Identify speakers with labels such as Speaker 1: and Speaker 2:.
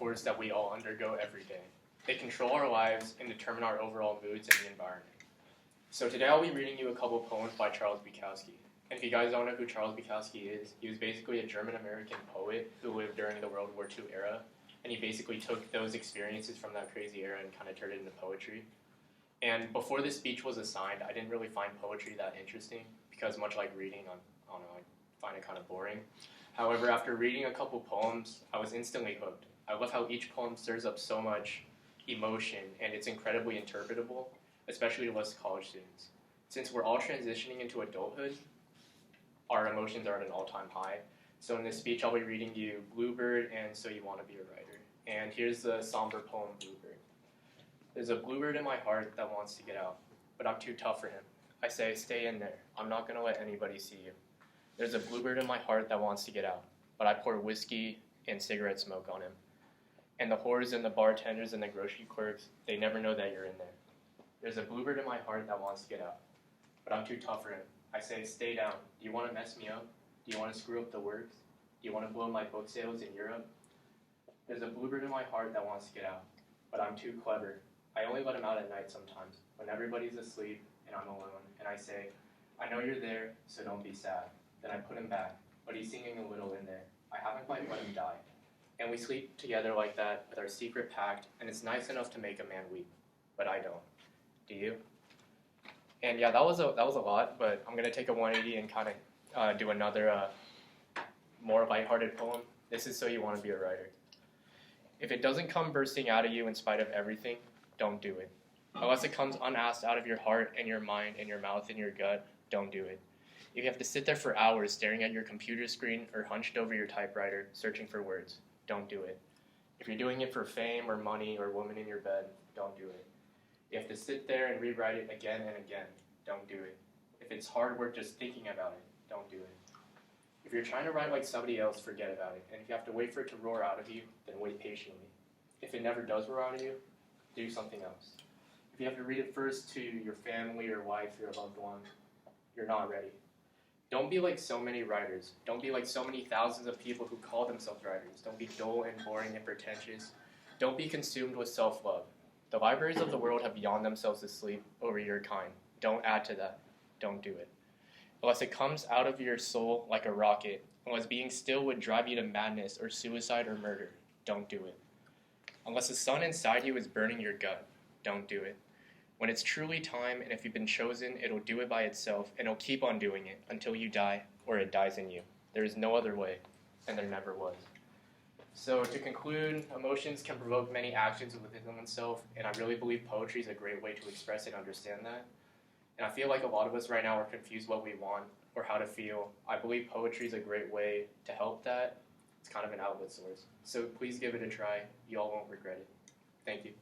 Speaker 1: force that we all undergo every day. They control our lives and determine our overall moods and the environment. So today I'll be reading you a couple poems by Charles Bukowski. And if you guys don't know who Charles Bukowski is, he was basically a German-American poet who lived during the World War II era. And he basically took those experiences from that crazy era and kind of turned it into poetry. And before this speech was assigned, I didn't really find poetry that interesting because much like reading, I don't know, I find it kind of boring. However, after reading a couple poems, I was instantly hooked. I love how each poem stirs up so much emotion and it's incredibly interpretable, especially to us college students. Since we're all transitioning into adulthood, our emotions are at an all-time high. So in this speech, I'll be reading you Bluebird and So You Want to Be a Writer. And here's the somber poem, Bluebird. There's a bluebird in my heart that wants to get out, but I'm too tough for him. I say, stay in there. I'm not going to let anybody see you. There's a bluebird in my heart that wants to get out, but I pour whiskey and cigarette smoke on him. And the whores and the bartenders and the grocery clerks, they never know that you're in there. There's a bluebird in my heart that wants to get out, but I'm too tough for him. I say, stay down. Do you want to mess me up? Do you want to screw up the works? Do you want to blow my book sales in Europe? There's a bluebird in my heart that wants to get out, but I'm too clever. I only let him out at night sometimes, when everybody's asleep and I'm alone, and I say, I know you're there, so don't be sad. Then I put him back, but he's singing a little in there. I haven't quite let him die. And we sleep together like that with our secret pact, and it's nice enough to make a man weep, but I don't. Do you? And yeah, that was a lot, but I'm gonna take a 180 and kind of do another more lighthearted poem. This is So You Want to Be a Writer. If it doesn't come bursting out of you in spite of everything, don't do it. Unless it comes unasked out of your heart and your mind and your mouth and your gut, don't do it. If you have to sit there for hours staring at your computer screen or hunched over your typewriter searching for words, don't do it. If you're doing it for fame or money or woman in your bed, don't do it. You have to sit there and rewrite it again and again, don't do it. If it's hard work just thinking about it, don't do it. If you're trying to write like somebody else, forget about it. And if you have to wait for it to roar out of you, then wait patiently. If it never does roar out of you, do something else. If you have to read it first to your family or wife or your loved one, you're not ready. Don't be like so many writers. Don't be like so many thousands of people who call themselves writers. Don't be dull and boring and pretentious. Don't be consumed with self-love. The libraries of the world have yawned themselves to sleep over your kind. Don't add to that. Don't do it. Unless it comes out of your soul like a rocket, unless being still would drive you to madness or suicide or murder, don't do it. Unless the sun inside you is burning your gut, don't do it. When it's truly time, and if you've been chosen, it'll do it by itself, and it'll keep on doing it until you die or it dies in you. There is no other way, and there never was. So to conclude, emotions can provoke many actions within oneself, and I really believe poetry is a great way to express and understand that. And I feel like a lot of us right now are confused what we want or how to feel. I believe poetry is a great way to help that. It's kind of an outlet source. So please give it a try. You all won't regret it. Thank you.